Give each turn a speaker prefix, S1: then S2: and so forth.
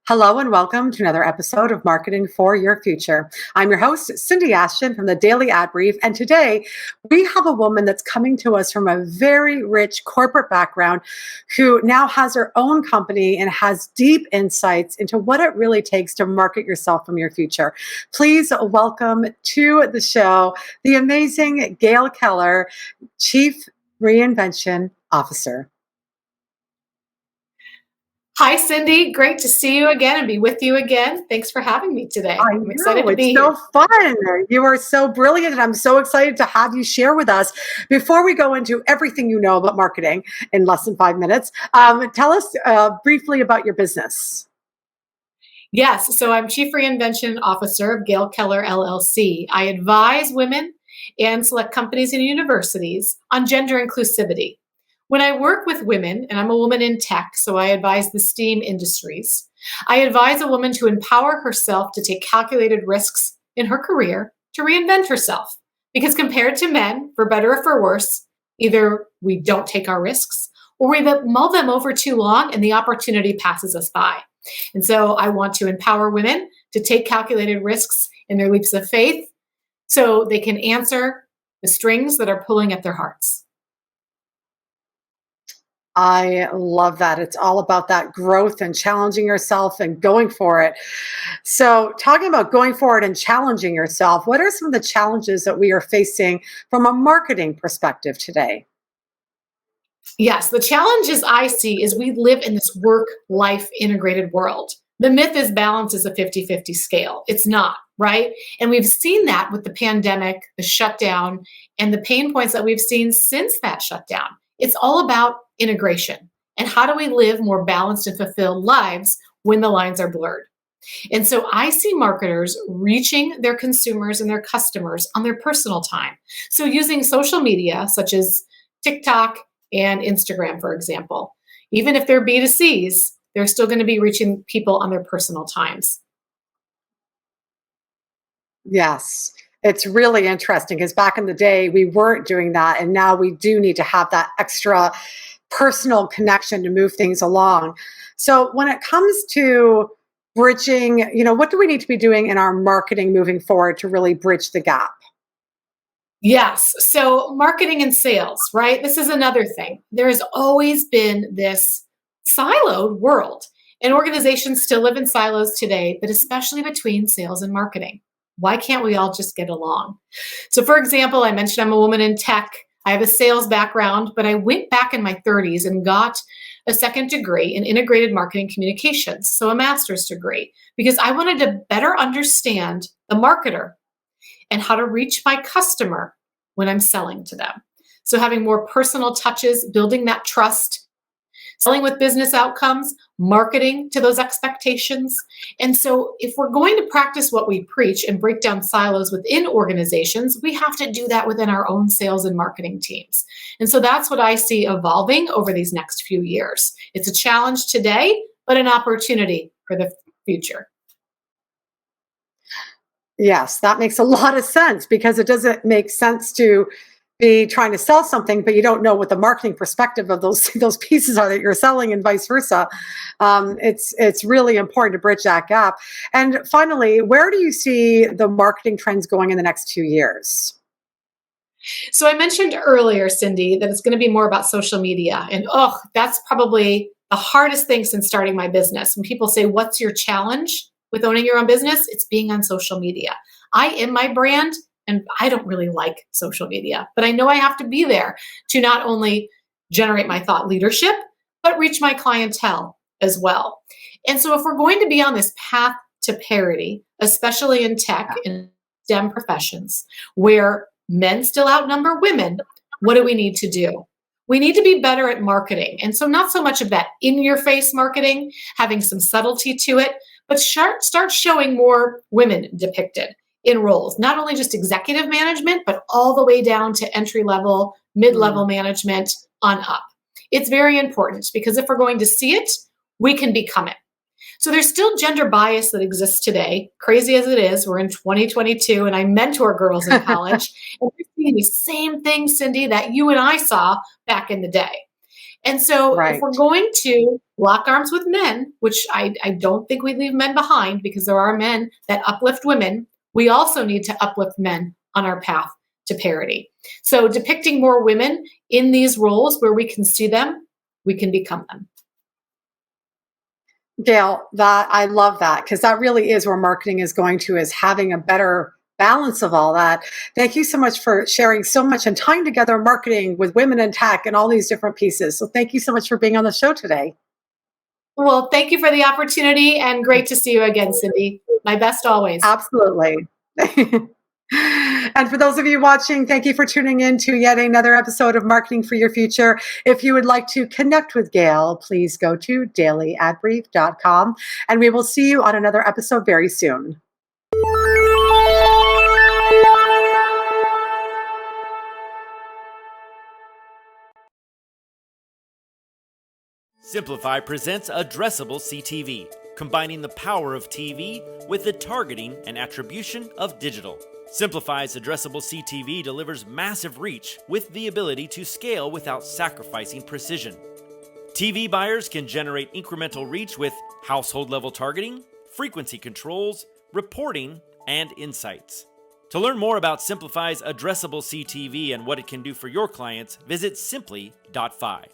S1: Hello and welcome to another episode of Marketing for Your Future. I'm your host, Cindy Ashton from the Daily Ad Brief, and today we have a woman that's coming to us from a very rich corporate background who now has her own company and has deep insights into what it really takes to market yourself from your future. Please welcome to the show the amazing Gayle Keller, Chief Reinvention Officer.
S2: Hi, Cindy. Great to see you again and be with you again. Thanks for having me today.
S1: I
S2: I'm excited
S1: know,
S2: to
S1: it's
S2: be
S1: so
S2: here.
S1: fun. You are so brilliant, and I'm so excited to have you share with us. Before we go into everything you know about marketing in less than 5 minutes, tell us briefly about your business.
S2: Yes, so I'm Chief Reinvention Officer of Gayle Keller LLC. I advise women and select companies and universities on gender inclusivity. When I work with women, and I'm a woman in tech, so I advise the STEAM industries, I advise a woman to empower herself to take calculated risks in her career to reinvent herself. Because compared to men, for better or for worse, either we don't take our risks or we mull them over too long and the opportunity passes us by. And so I want to empower women to take calculated risks in their leaps of faith so they can answer the strings that are pulling at their hearts.
S1: I love that. It's all about that growth and challenging yourself and going for it. So, talking about going for it and challenging yourself, what are some of the challenges that we are facing from a marketing perspective today?
S2: Yes, the challenges I see is we live in this work life integrated world. The myth is balance is a 50-50 scale. It's not, right? And we've seen that with the pandemic, the shutdown, and the pain points that we've seen since that shutdown. It's all about integration and how do we live more balanced and fulfilled lives when the lines are blurred. And so I see marketers reaching their consumers and their customers on their personal time. So using social media such as TikTok and Instagram, for example. Even if they're B2Cs, they're still going to be reaching people on their personal times.
S1: Yes. It's really interesting because back in the day, we weren't doing that. And now we do need to have that extra personal connection to move things along. So, when it comes to bridging, what do we need to be doing in our marketing moving forward to really bridge the gap?
S2: Yes. So marketing and sales, right? This is another thing. There has always been this siloed world, and organizations still live in silos today, but especially between sales and marketing. Why can't we all just get along? So, for example, I mentioned I'm a woman in tech. I have a sales background, but I went back in my 30s and got a second degree in integrated marketing communications, so a master's degree, because I wanted to better understand the marketer and how to reach my customer when I'm selling to them. So having more personal touches, building that trust, selling with business outcomes, marketing to those expectations. And so if we're going to practice what we preach and break down silos within organizations, we have to do that within our own sales and marketing teams. And so that's what I see evolving over these next few years. It's a challenge today, but an opportunity for the future.
S1: Yes, that makes a lot of sense because it doesn't make sense to be trying to sell something, but you don't know what the marketing perspective of those those pieces are that you're selling, and vice versa. It's really important to bridge that gap. And finally, where do you see the marketing trends going in the next 2 years?
S2: So I mentioned earlier, Cindy, that it's going to be more about social media. And that's probably the hardest thing since starting my business. When people say, what's your challenge with owning your own business? It's being on social media. I am my brand and I don't really like social media, but I know I have to be there to not only generate my thought leadership, but reach my clientele as well. And so if we're going to be on this path to parity, especially in tech and STEM professions, where men still outnumber women, what do we need to do? We need to be better at marketing. And so not so much of that in-your-face marketing, having some subtlety to it, but start showing more women depicted in roles, not only just executive management, but all the way down to entry level, mid-level management on up. It's very important because if we're going to see it, we can become it. So there's still gender bias that exists today, crazy as it is. We're in 2022 and I mentor girls in college. And we're seeing the same thing, Cindy, that you and I saw back in the day. And so if
S1: Right.
S2: we're going to lock arms with men, which I don't think we leave men behind because there are men that uplift women, we also need to uplift men on our path to parity. So depicting more women in these roles where we can see them, we can become them.
S1: Gail, that I love that because that really is where marketing is going to, is having a better balance of all that. Thank you so much for sharing so much and tying together marketing with women in tech and all these different pieces. So thank you so much for being on the show today.
S2: Well, thank you for the opportunity and great to see you again, Cindy. My best always.
S1: Absolutely. And for those of you watching, thank you for tuning in to yet another episode of Marketing for Your Future. If you would like to connect with Gayle, please go to dailyadbrief.com and we will see you on another episode very soon.
S3: Simplify presents Addressable CTV, combining the power of TV with the targeting and attribution of digital. Simplify's Addressable CTV delivers massive reach with the ability to scale without sacrificing precision. TV buyers can generate incremental reach with household-level targeting, frequency controls, reporting, and insights. To learn more about Simplify's Addressable CTV and what it can do for your clients, visit simply.fi.